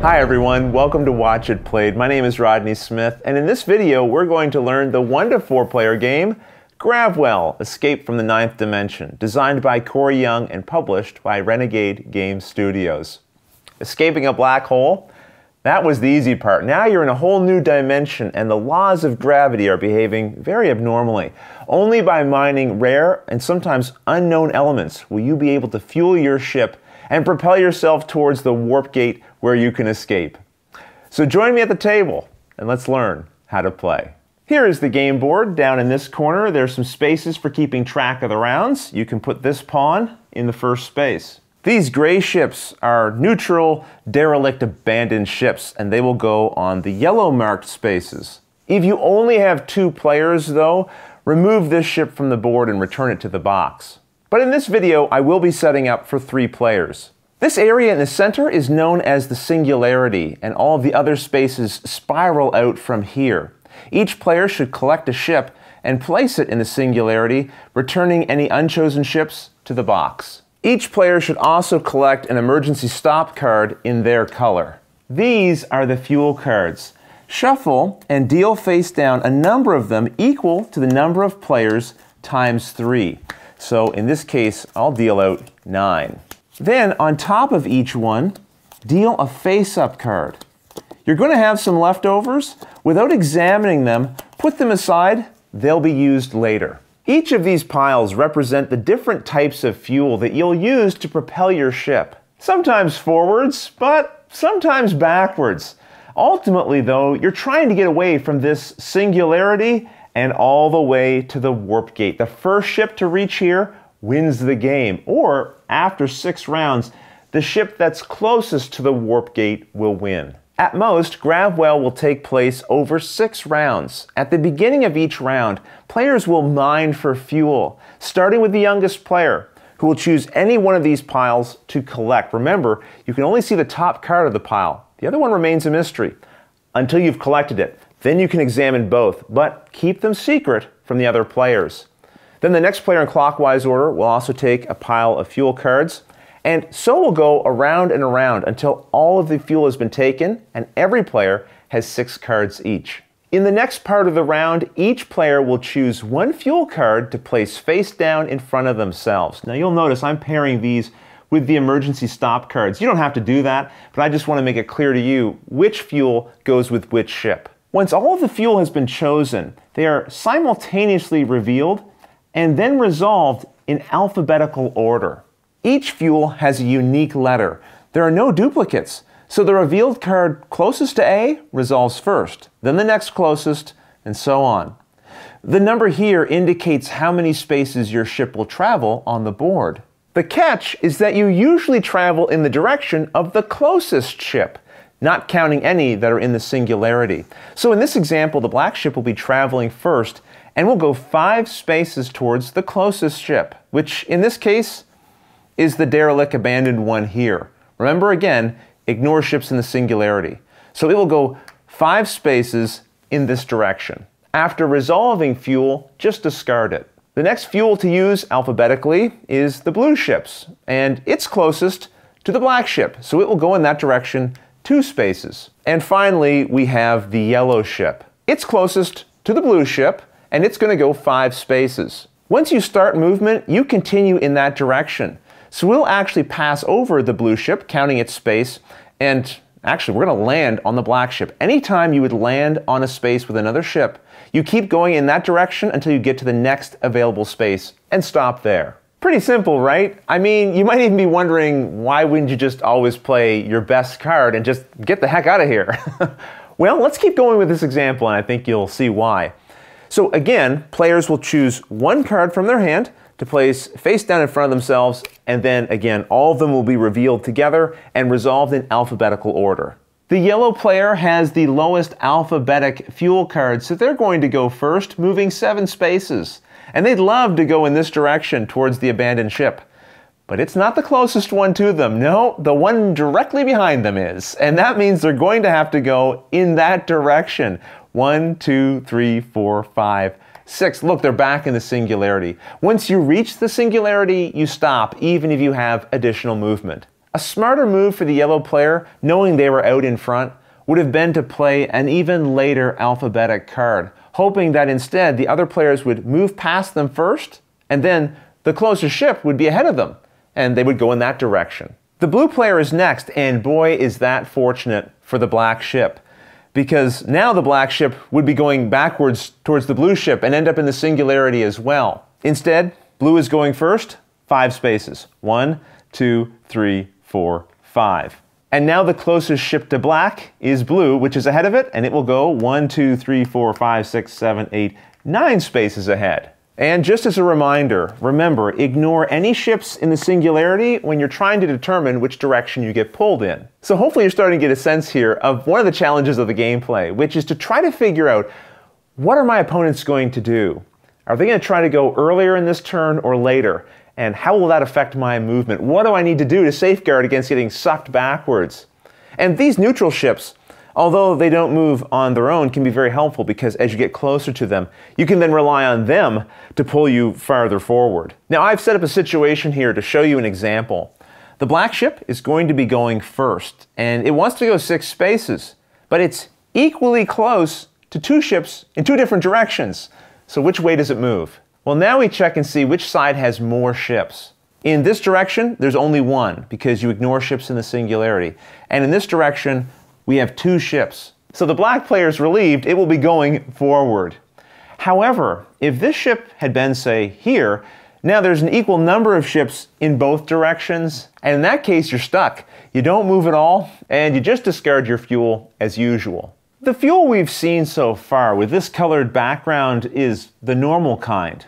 Hi everyone, welcome to Watch It Played. My name is Rodney Smith, and in this video we're going to learn the 1 to 4 player game, Gravwell, Escape from the Ninth Dimension, designed by Corey Young and published by Renegade Game Studios. Escaping a black hole? That was the easy part. Now you're in a whole new dimension and the laws of gravity are behaving very abnormally. Only by mining rare and sometimes unknown elements will you be able to fuel your ship and propel yourself towards the warp gate where you can escape. So join me at the table and let's learn how to play. Here is the game board. Down in this corner there's some spaces for keeping track of the rounds. You can put this pawn in the first space. These gray ships are neutral, derelict, abandoned ships, and they will go on the yellow marked spaces. If you only have 2 players though, remove this ship from the board and return it to the box. But in this video I will be setting up for 3 players. This area in the center is known as the singularity, and all of the other spaces spiral out from here. Each player should collect a ship and place it in the singularity, returning any unchosen ships to the box. Each player should also collect an emergency stop card in their color. These are the fuel cards. Shuffle and deal face down a number of them equal to the number of players times 3. So in this case, I'll deal out 9. Then, on top of each one, deal a face-up card. You're going to have some leftovers. Without examining them, put them aside. They'll be used later. Each of these piles represent the different types of fuel that you'll use to propel your ship. Sometimes forwards, but sometimes backwards. Ultimately, though, you're trying to get away from this singularity and all the way to the warp gate. The first ship to reach here wins the game, or after 6 rounds, the ship that's closest to the warp gate will win. At most, Gravwell will take place over 6 rounds. At the beginning of each round, players will mine for fuel, starting with the youngest player, who will choose any one of these piles to collect. Remember, you can only see the top card of the pile. The other one remains a mystery until you've collected it. Then you can examine both, but keep them secret from the other players. Then the next player in clockwise order will also take a pile of fuel cards, and so will go around and around until all of the fuel has been taken and every player has 6 cards each. In the next part of the round, each player will choose 1 fuel card to place face down in front of themselves. Now you'll notice I'm pairing these with the emergency stop cards. You don't have to do that, but I just want to make it clear to you which fuel goes with which ship. Once all of the fuel has been chosen, they are simultaneously revealed and then resolved in alphabetical order. Each fuel has a unique letter. There are no duplicates, so the revealed card closest to A resolves first, then the next closest, and so on. The number here indicates how many spaces your ship will travel on the board. The catch is that you usually travel in the direction of the closest ship, not counting any that are in the singularity. So in this example, the black ship will be traveling first and will go 5 spaces towards the closest ship, which in this case is the derelict abandoned one here. Remember again, ignore ships in the singularity. So it will go 5 spaces in this direction. After resolving fuel, just discard it. The next fuel to use alphabetically is the blue ships, and it's closest to the black ship, so it will go in that direction 2 spaces. And finally, we have the yellow ship. It's closest to the blue ship, and it's going to go 5 spaces. Once you start movement, you continue in that direction. So we'll actually pass over the blue ship, counting its space, and actually we're going to land on the black ship. Anytime you would land on a space with another ship, you keep going in that direction until you get to the next available space and stop there. Pretty simple, right? I mean, you might even be wondering, why wouldn't you just always play your best card and just get the heck out of here? Well, let's keep going with this example, and I think you'll see why. So again, players will choose 1 card from their hand to place face down in front of themselves, and then again, all of them will be revealed together and resolved in alphabetical order. The yellow player has the lowest alphabetic fuel card, so they're going to go first, moving 7 spaces. And they'd love to go in this direction towards the abandoned ship. But it's not the closest one to them. No, the one directly behind them is. And that means they're going to have to go in that direction. 1, 2, 3, 4, 5, 6. Look, they're back in the singularity. Once you reach the singularity, you stop, even if you have additional movement. A smarter move for the yellow player, knowing they were out in front, would have been to play an even later alphabetic card, hoping that instead the other players would move past them first, and then the closest ship would be ahead of them, and they would go in that direction. The blue player is next, and boy is that fortunate for the black ship, because now the black ship would be going backwards towards the blue ship and end up in the singularity as well. Instead, blue is going first, 5 spaces. 1, 2, 3, 4, 5. And now the closest ship to black is blue, which is ahead of it, and it will go 1, 2, 3, 4, 5, 6, 7, 8, 9 spaces ahead. And just as a reminder, remember, ignore any ships in the singularity when you're trying to determine which direction you get pulled in. So hopefully you're starting to get a sense here of one of the challenges of the gameplay, which is to try to figure out, what are my opponents going to do? Are they going to try to go earlier in this turn or later? And how will that affect my movement? What do I need to do to safeguard against getting sucked backwards? And these neutral ships, although they don't move on their own, can be very helpful because as you get closer to them, you can then rely on them to pull you farther forward. Now I've set up a situation here to show you an example. The black ship is going to be going first, and it wants to go 6 spaces, but it's equally close to 2 ships in 2 different directions. So which way does it move? Well, now we check and see which side has more ships. In this direction, there's only 1 because you ignore ships in the singularity. And in this direction, we have 2 ships. So the black player is relieved, it will be going forward. However, if this ship had been, say, here, now there's an equal number of ships in both directions, and in that case you're stuck. You don't move at all, and you just discard your fuel as usual. The fuel we've seen so far with this colored background is the normal kind.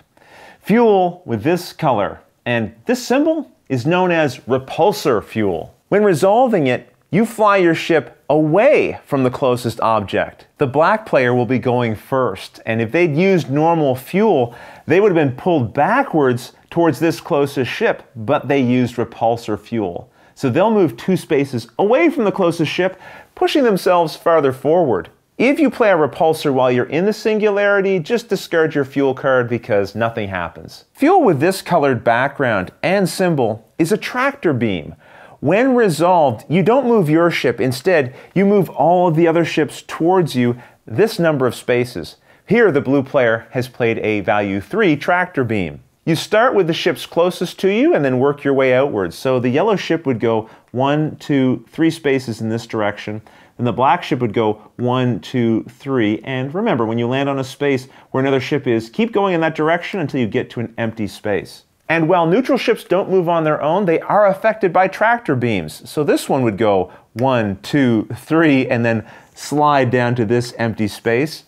Fuel with this color and this symbol is known as Repulsor Fuel. When resolving it, you fly your ship away from the closest object. The black player will be going first, and if they'd used normal fuel, they would have been pulled backwards towards this closest ship, but they used Repulsor Fuel. So they'll move 2 spaces away from the closest ship, pushing themselves farther forward. If you play a repulsor while you're in the singularity, just discard your fuel card because nothing happens. Fuel with this colored background and symbol is a tractor beam. When resolved, you don't move your ship. Instead, you move all of the other ships towards you this number of spaces. Here, the blue player has played a value 3 tractor beam. You start with the ships closest to you and then work your way outwards. So the yellow ship would go 1, 2, 3 spaces in this direction. Then the black ship would go 1, 2, 3. And remember, when you land on a space where another ship is, keep going in that direction until you get to an empty space. And while neutral ships don't move on their own, they are affected by tractor beams. So this one would go 1, 2, 3, and then slide down to this empty space.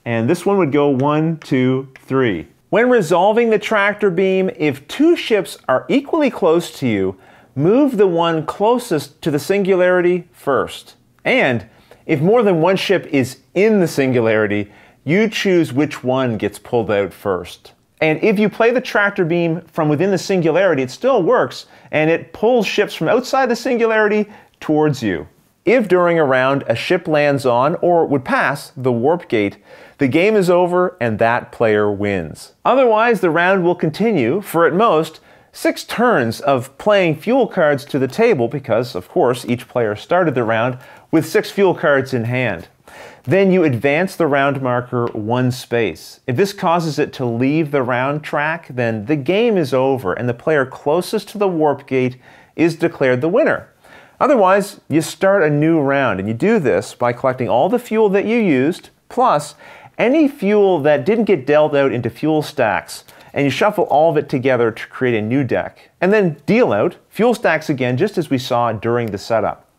And this one would go 1, 2, 3. When resolving the tractor beam, if 2 ships are equally close to you, move the one closest to the singularity first. And if more than 1 ship is in the singularity, you choose which one gets pulled out first. And if you play the tractor beam from within the singularity, it still works, and it pulls ships from outside the singularity towards you. If during a round a ship lands on, or would pass, the warp gate, the game is over and that player wins. Otherwise, the round will continue for at most 6 turns of playing fuel cards to the table because, of course, each player started the round with 6 fuel cards in hand. Then you advance the round marker 1 space. If this causes it to leave the round track, then the game is over and the player closest to the warp gate is declared the winner. Otherwise, you start a new round, and you do this by collecting all the fuel that you used, plus any fuel that didn't get dealt out into fuel stacks, and you shuffle all of it together to create a new deck, and then deal out fuel stacks again, just as we saw during the setup.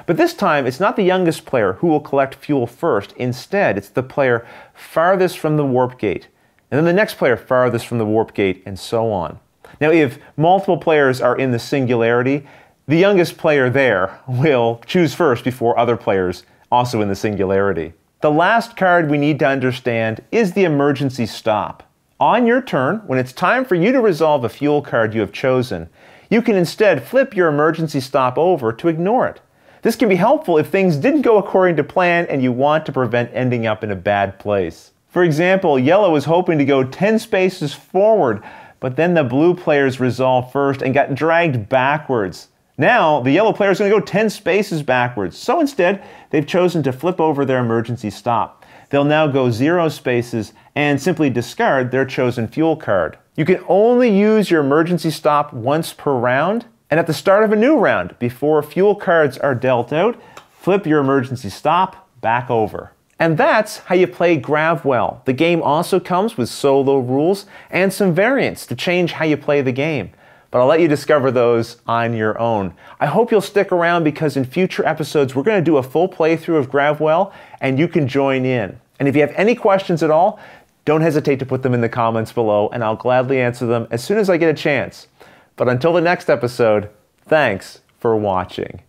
But this time, it's not the youngest player who will collect fuel first. Instead, it's the player farthest from the warp gate, and then the next player farthest from the warp gate, and so on. Now, if multiple players are in the singularity, the youngest player there will choose first before other players also in the singularity. The last card we need to understand is the emergency stop. On your turn, when it's time for you to resolve a fuel card you have chosen, you can instead flip your emergency stop over to ignore it. This can be helpful if things didn't go according to plan and you want to prevent ending up in a bad place. For example, yellow was hoping to go 10 spaces forward, but then the blue players resolved first and got dragged backwards. Now, the yellow player is going to go 10 spaces backwards, so instead, they've chosen to flip over their emergency stop. They'll now go 0 spaces and simply discard their chosen fuel card. You can only use your emergency stop once per round, and at the start of a new round, before fuel cards are dealt out, flip your emergency stop back over. And that's how you play Gravwell. The game also comes with solo rules and some variants to change how you play the game. But I'll let you discover those on your own. I hope you'll stick around because in future episodes we're going to do a full playthrough of Gravwell and you can join in. And if you have any questions at all, don't hesitate to put them in the comments below and I'll gladly answer them as soon as I get a chance. But until the next episode, thanks for watching.